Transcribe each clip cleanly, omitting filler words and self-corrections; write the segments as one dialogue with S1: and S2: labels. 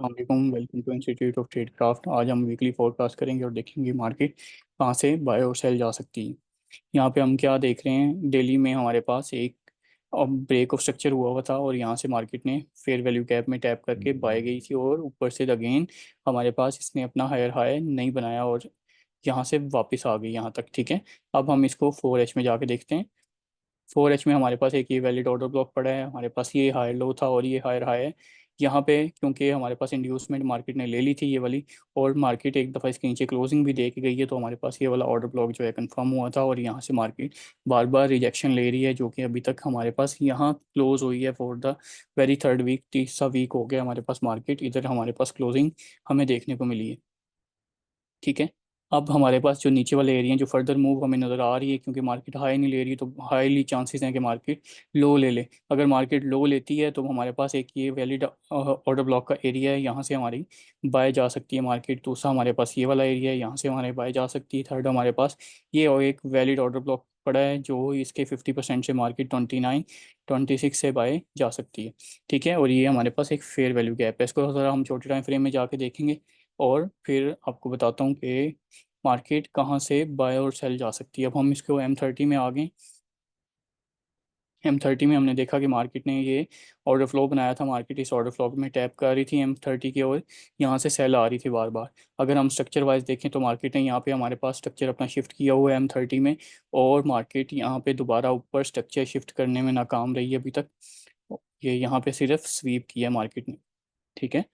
S1: वालेकुम, welcome to institute of trade craft. आज हम वीकली फोरकास्ट करेंगे और देखेंगे मार्केट कहाँ से बाय और सेल जा सकती है। यहाँ पे हम क्या देख रहे हैं, डेली में हमारे पास एक ब्रेक ऑफ स्ट्रक्चर हुआ था और यहाँ से मार्केट ने फेयर वैल्यू गैप में टैप करके बाय गई थी और ऊपर से अगेन हमारे पास इसने अपना हायर हाई नहीं बनाया और यहाँ से वापस आ गई यहाँ तक। ठीक है, अब हम इसको 4H में जाके देखते हैं। 4H में हमारे पास एक ये वैलिड ऑर्डर ब्लॉक पड़ा है, हमारे पास ये हायर लो था और ये हायर हाई है। यहाँ पे क्योंकि हमारे पास इंड्यूसमेंट मार्केट ने ले ली थी ये वाली, और मार्केट एक दफ़ा इसके नीचे क्लोजिंग भी दे के गई है, तो हमारे पास ये वाला ऑर्डर ब्लॉक जो है कंफर्म हुआ था और यहाँ से मार्केट बार बार रिजेक्शन ले रही है, जो कि अभी तक हमारे पास यहाँ क्लोज हुई है for the very third week. तीसरा वीक हो गया हमारे पास, मार्केट इधर हमारे पास क्लोजिंग हमें देखने को मिली है। ठीक है, अब हमारे पास जो नीचे वाले एरिया जो फर्दर मूव हमें नज़र आ रही है, क्योंकि मार्केट हाई नहीं ले रही है तो हाईली चांसेस हैं कि मार्केट लो ले ले। अगर मार्केट लो लेती है तो हमारे पास एक ये वैलिड ऑर्डर ब्लॉक का एरिया है, यहाँ से हमारी बाय जा सकती है मार्केट। दूसरा हमारे पास ये वाला एरिया है, यहाँ से हमारे बाय जा सकती है। थर्ड हमारे पास ये और एक वैलिड ऑर्डर ब्लॉक पड़ा है जो इसके 50% से मार्केट 29-26 से बाय जा सकती है। ठीक है, और ये हमारे पास एक फेयर वैल्यू गैप है। इसको ज़रा हम छोटे टाइम फ्रेम में जाके देखेंगे और फिर आपको बताता हूँ कि मार्केट कहाँ से बाय और सेल जा सकती है। अब हम इसको M30 में आ गए। M30 में हमने देखा कि मार्केट ने ये ऑर्डर फ्लो बनाया था, मार्केट इस ऑर्डर फ्लो में टैप कर रही थी M30 की ओर, यहाँ से सेल आ रही थी बार बार। अगर हम स्ट्रक्चर वाइज देखें तो मार्केट ने यहाँ पे हमारे पास स्ट्रक्चर अपना शिफ्ट किया हुआ है M30 में, और मार्केट यहाँ पे दोबारा ऊपर स्ट्रक्चर शिफ्ट करने में नाकाम रही है अभी तक। ये यहाँ पे सिर्फ स्वीप किया मार्केट ने। ठीक है,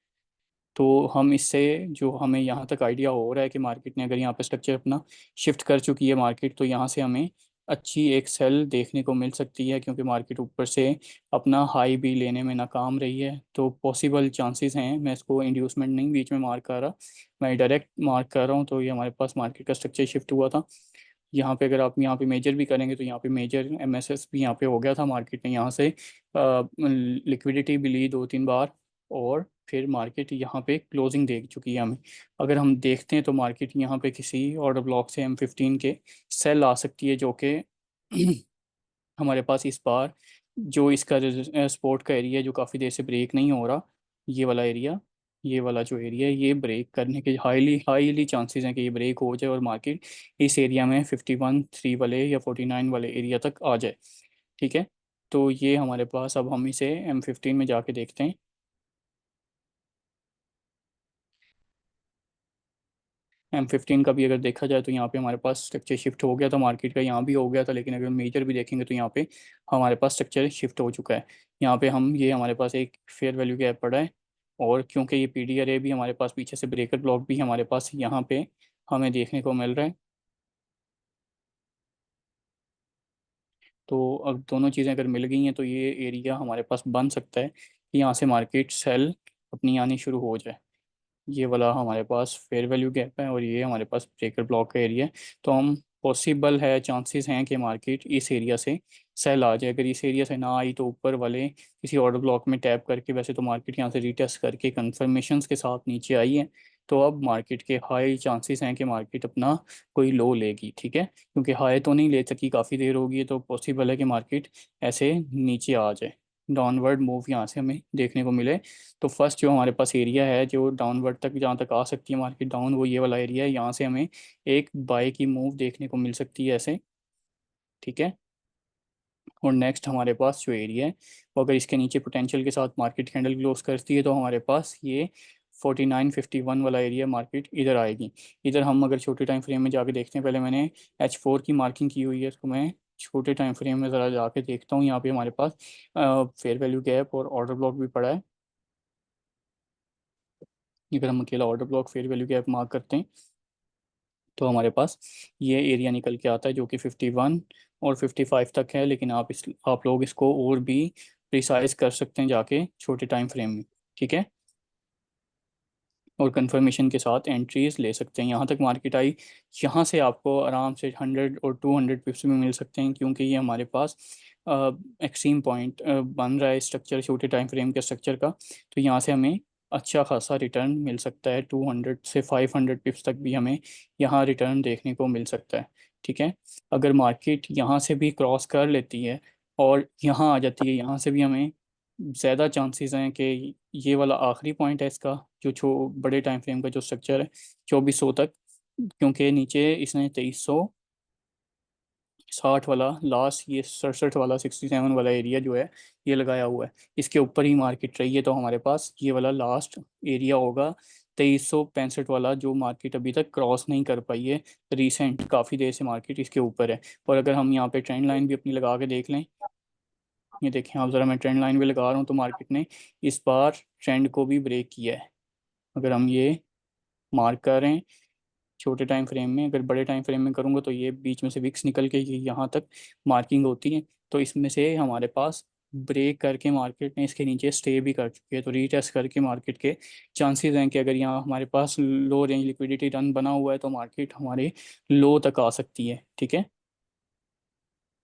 S1: तो हम इससे जो हमें यहाँ तक आइडिया हो रहा है कि मार्केट ने अगर यहाँ पे स्ट्रक्चर अपना शिफ्ट कर चुकी है मार्केट, तो यहाँ से हमें अच्छी एक सेल देखने को मिल सकती है, क्योंकि मार्केट ऊपर से अपना हाई भी लेने में नाकाम रही है। तो पॉसिबल चांसेस हैं, मैं इसको इंड्यूसमेंट नहीं बीच में मार्क कर रहा, मैं डायरेक्ट मार्क कर रहा हूँ। तो ये हमारे पास मार्केट का स्ट्रक्चर शिफ्ट हुआ था यहाँ पे। अगर आप यहाँ पे मेजर भी करेंगे तो यहाँ पे मेजर MSS भी यहाँ पे हो गया था। मार्केट ने यहाँ से लिक्विडिटी भी ली 2-3 बार और फिर मार्केट यहाँ पे क्लोजिंग दे चुकी है हमें। अगर हम देखते हैं तो मार्केट यहाँ पे किसी ऑर्डर ब्लॉक से M15 के सेल आ सकती है, जो कि हमारे पास इस बार जो इसका सपोर्ट का एरिया जो काफ़ी देर से ब्रेक नहीं हो रहा, ये वाला एरिया, ये वाला जो एरिया है, ये ब्रेक करने के हाईली हाईली चांसेस हैं कि ये ब्रेक हो जाए और मार्केट इस एरिया में 51-3 वाले या 49 वाले एरिया तक आ जाए। ठीक है, तो ये हमारे पास, अब हम इसे M15 में जाके देखते हैं। M15 का भी अगर देखा जाए तो यहाँ पे हमारे पास स्ट्रक्चर शिफ्ट हो गया था मार्केट का, यहाँ भी हो गया था, लेकिन अगर मेजर भी देखेंगे तो यहाँ पे हमारे पास स्ट्रक्चर शिफ्ट हो चुका है। यहाँ पे हम ये हमारे पास एक फेयर वैल्यू गैप पड़ा है, और क्योंकि ये PDRA भी हमारे पास पीछे से ब्रेकर ब्लॉक भी हमारे पास यहाँ पे हमें देखने को मिल रहा है। तो अब दोनों चीज़ें अगर मिल गई हैं तो ये एरिया हमारे पास बन सकता है कि यहाँ से मार्केट सेल अपनी आनी शुरू हो जाए। ये वाला हमारे पास फेयर वैल्यू गैप है और ये हमारे पास ब्रेकर ब्लॉक का एरिया है। तो हम पॉसिबल है, चांसेस हैं कि मार्केट इस एरिया से सेल आ जाए। अगर इस एरिया से ना आई तो ऊपर वाले किसी ऑर्डर ब्लॉक में टैप करके, वैसे तो मार्केट यहाँ से रीटेस्ट करके कंफर्मेशंस के साथ नीचे आई है, तो अब मार्केट के हाई चांसेस हैं कि मार्केट अपना कोई लो लेगी। ठीक है, क्योंकि हाई तो नहीं ले सकी, काफ़ी देर होगी, तो पॉसिबल है कि मार्केट ऐसे नीचे आ जाए, डाउनवर्ड मूव यहाँ से हमें देखने को मिले। तो फर्स्ट जो हमारे पास एरिया है जो डाउनवर्ड तक जहाँ तक आ सकती है मार्केट डाउन, वो ये वाला एरिया है, यहाँ से हमें एक बाय की मूव देखने को मिल सकती है ऐसे। ठीक है, और नेक्स्ट हमारे पास जो एरिया है वो अगर इसके नीचे पोटेंशियल के साथ मार्केट कैंडल क्लोज करती है तो हमारे पास ये 49-51 वाला एरिया मार्केट इधर आएगी। इधर हम अगर छोटे टाइम फ्रेम में जाके देखते हैं, पहले मैंने H4 की मार्किंग की हुई है, इसको मैं छोटे टाइम फ्रेम में ज़रा जाके देखता हूँ। यहाँ पे हमारे पास फेयर वैल्यू गैप और ऑर्डर ब्लॉक भी पड़ा है। अगर हम अकेला order block fair value gap mark करते हैं तो हमारे पास ये एरिया निकल के आता है जो कि 51 और 55 तक है, लेकिन आप लोग इसको और भी प्रिसाइज कर सकते हैं जाके छोटे टाइम फ्रेम में। ठीक है, और कंफर्मेशन के साथ एंट्रीज ले सकते हैं। यहाँ तक मार्केट आई, यहाँ से आपको आराम से 100 और 200 पिप्स में मिल सकते हैं, क्योंकि ये हमारे पास एक्सट्रीम पॉइंट बन रहा है स्ट्रक्चर, छोटे टाइम फ्रेम के स्ट्रक्चर का। तो यहाँ से हमें अच्छा खासा रिटर्न मिल सकता है, 200 से 500 पिप्स तक भी हमें यहाँ रिटर्न देखने को मिल सकता है। ठीक है, अगर मार्केट यहाँ से भी क्रॉस कर लेती है और यहाँ आ जाती है, यहाँ से भी हमें ज़्यादा चांसेस हैं कि ये वाला आखिरी पॉइंट है इसका, जो बड़े टाइम फ्रेम का जो स्ट्रक्चर है 2400 तक, क्योंकि नीचे इसने 2360 वाला लास्ट, ये 67 वाला 67 वाला एरिया जो है ये लगाया हुआ है। इसके ऊपर ही मार्केट रही है, तो हमारे पास ये वाला लास्ट एरिया होगा 2365 वाला, जो मार्केट अभी तक क्रॉस नहीं कर पाई है। रिसेंट काफ़ी देर से मार्केट इसके ऊपर है। और अगर हम यहाँ पे ट्रेंड लाइन भी अपनी लगा के देख लें, ये देखें आप ज़रा, मैं ट्रेंड लाइन भी लगा रहा हूँ, तो मार्केट ने इस बार ट्रेंड को भी ब्रेक किया है। अगर हम ये मार्क करें छोटे टाइम फ्रेम में, अगर बड़े टाइम फ्रेम में करूँगा तो ये बीच में से विक्स निकल के ये यहाँ तक मार्किंग होती है, तो इसमें से हमारे पास ब्रेक करके मार्केट ने इसके नीचे स्टे भी कर चुकी है। तो रीटेस्ट करके मार्केट के चांसेस हैं कि अगर यहाँ हमारे पास लो रेंज लिक्विडिटी रन बना हुआ है तो मार्केट हमारे लो तक आ सकती है। ठीक है,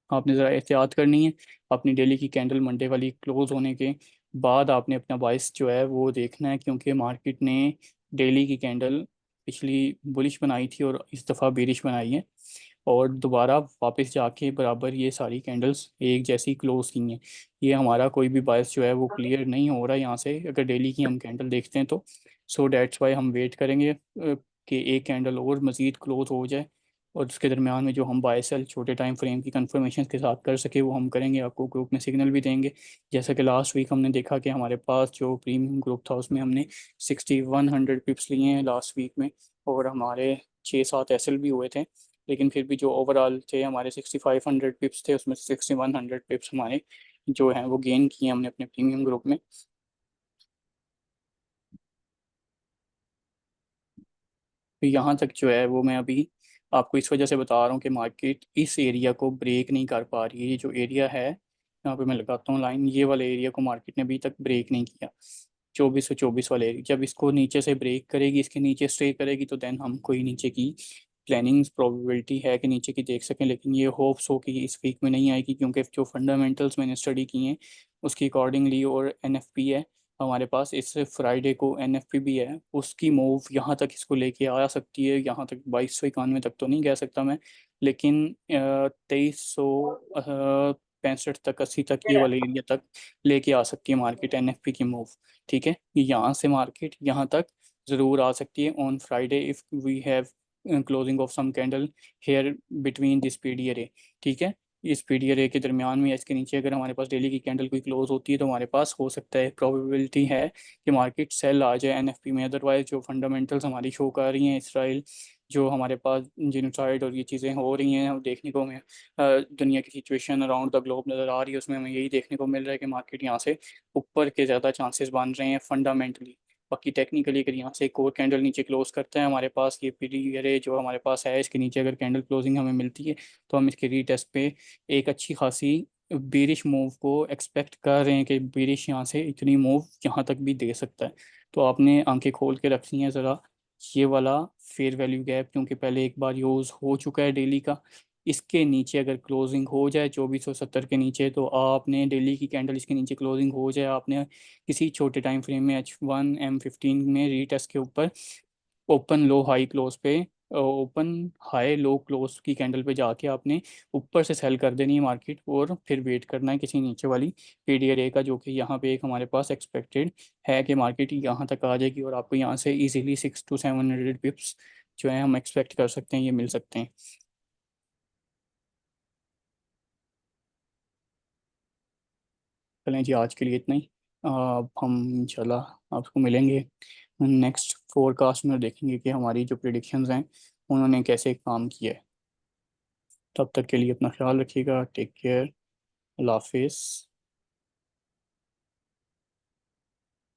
S1: आपने ज़रा एहतियात करनी है। अपनी डेली की कैंडल मंडे वाली क्लोज होने के बाद आपने अपना बाइस जो है वो देखना है, क्योंकि मार्केट ने डेली की कैंडल पिछली बुलिश बनाई थी और इस दफ़ा बेरिश बनाई है, और दोबारा वापस जाके बराबर ये सारी कैंडल्स एक जैसी क्लोज की हैं। ये हमारा कोई भी बायस जो है वो क्लियर नहीं हो रहा यहाँ से, अगर डेली की हम कैंडल देखते हैं तो। सो डैट्स वाई हम वेट करेंगे कि एक कैंडल और मज़ीद क्लोज हो जाए, और उसके दरमियान में जो हम बाय सेल छोटे टाइम फ्रेम की कंफर्मेशन के साथ कर सके वो हम करेंगे, आपको ग्रुप में सिग्नल भी देंगे। जैसा कि लास्ट वीक हमने देखा कि हमारे पास जो प्रीमियम ग्रुप था उसमें हमने 6100 पिप्स लिए हैं लास्ट वीक में, और हमारे 6-7 एसएल भी हुए थे। लेकिन फिर भी जो ओवरऑल थे हमारे 6500 पिप्स थे, उसमें 6100 पिप्स हमारे जो हैं वो गेन किए हमने अपने प्रीमियम ग्रुप में। तो यहाँ तक जो है वो मैं अभी आपको इस वजह से बता रहा हूँ कि मार्केट इस एरिया को ब्रेक नहीं कर पा रही है। ये जो एरिया है, यहाँ पे मैं लगाता हूँ लाइन, ये वाले एरिया को मार्केट ने अभी तक ब्रेक नहीं किया। 2424 वाले एरिया जब इसको नीचे से ब्रेक करेगी, इसके नीचे स्टे करेगी, तो देन हम कोई नीचे की प्लानिंग प्रोबेबिलिटी है कि नीचे की देख सकें। लेकिन ये होप्स हो कि इस वीक में नहीं आएगी, क्योंकि जो फंडामेंटल्स मैंने स्टडी की हैं उसकी अकॉर्डिंगली, और एनएफपी है हमारे पास, इस फ्राइडे को एनएफपी भी है, उसकी मूव यहाँ तक इसको लेके आ सकती है। यहाँ तक 2291 तक तो नहीं कह सकता मैं, लेकिन 2365 तक, 80 तक, ये वाले एरिया तक लेके आ सकती है मार्केट एनएफपी की मूव। ठीक है, यहाँ से मार्केट यहाँ तक ज़रूर आ सकती है on Friday if we have closing of some candle here between this PD array. ठीक है, इस पीडी एरे के दरमियान में या इसके नीचे अगर हमारे पास डेली की कैंडल कोई क्लोज होती है तो हमारे पास हो सकता है, प्रोबेबिलिटी है कि मार्केट सेल आ जाए एनएफपी में। अदरवाइज जो फंडामेंटल्स हमारी शो कर रही हैं, इसराइल जो हमारे पास जिनोसाइड और ये चीज़ें हो रही हैं, हम देखने को हमें दुनिया की सिचुएशन अराउंड द ग्लोब नज़र आ रही है, उसमें हमें यही देखने को मिल रहा है कि मार्केट यहाँ से ऊपर के ज़्यादा चांसेस बन रहे हैं फंडामेंटली। बाकी टेक्निकली अगर यहाँ से एक और कैंडल नीचे क्लोज करते हैं, हमारे पास ये पीडी अरे जो हमारे पास है, इसके नीचे अगर कैंडल क्लोजिंग हमें मिलती है तो हम इसके रीटेस्ट पे एक अच्छी खासी बेरिश मूव को एक्सपेक्ट कर रहे हैं कि बेरिश यहाँ से इतनी मूव यहाँ तक भी दे सकता है। तो आपने आंखें खोल के रखनी है ज़रा, ये वाला फेयर वैल्यू गैप, क्योंकि पहले एक बार यूज़ हो चुका है डेली का, इसके नीचे अगर क्लोजिंग हो जाए 2470 के नीचे, तो आपने डेली की कैंडल इसके नीचे क्लोजिंग हो जाए, आपने किसी छोटे टाइम फ्रेम में H1 M15 में रीटेस्ट के ऊपर ओपन लो हाई क्लोज पे, ओपन हाई लो क्लोज की कैंडल पे जाके आपने ऊपर से सेल कर देनी है मार्केट, और फिर वेट करना है किसी नीचे वाली पीडीआरए का, जो कि यहाँ पे एक हमारे पास एक्सपेक्टेड है कि मार्केट यहाँ तक आ जाएगी, और आपको यहाँ से इजीली 600 to 700 पिप्स जो है हम एक्सपेक्ट कर सकते हैं, ये मिल सकते हैं। चलें जी, आज के लिए इतना ही। अब हम इंशाल्लाह आपको मिलेंगे नेक्स्ट फोरकास्ट में, देखेंगे कि हमारी जो प्रिडिक्शंस हैं उन्होंने कैसे काम किया है। तब तक के लिए अपना ख्याल रखिएगा, टेक केयर, अल्लाह हाफिज़।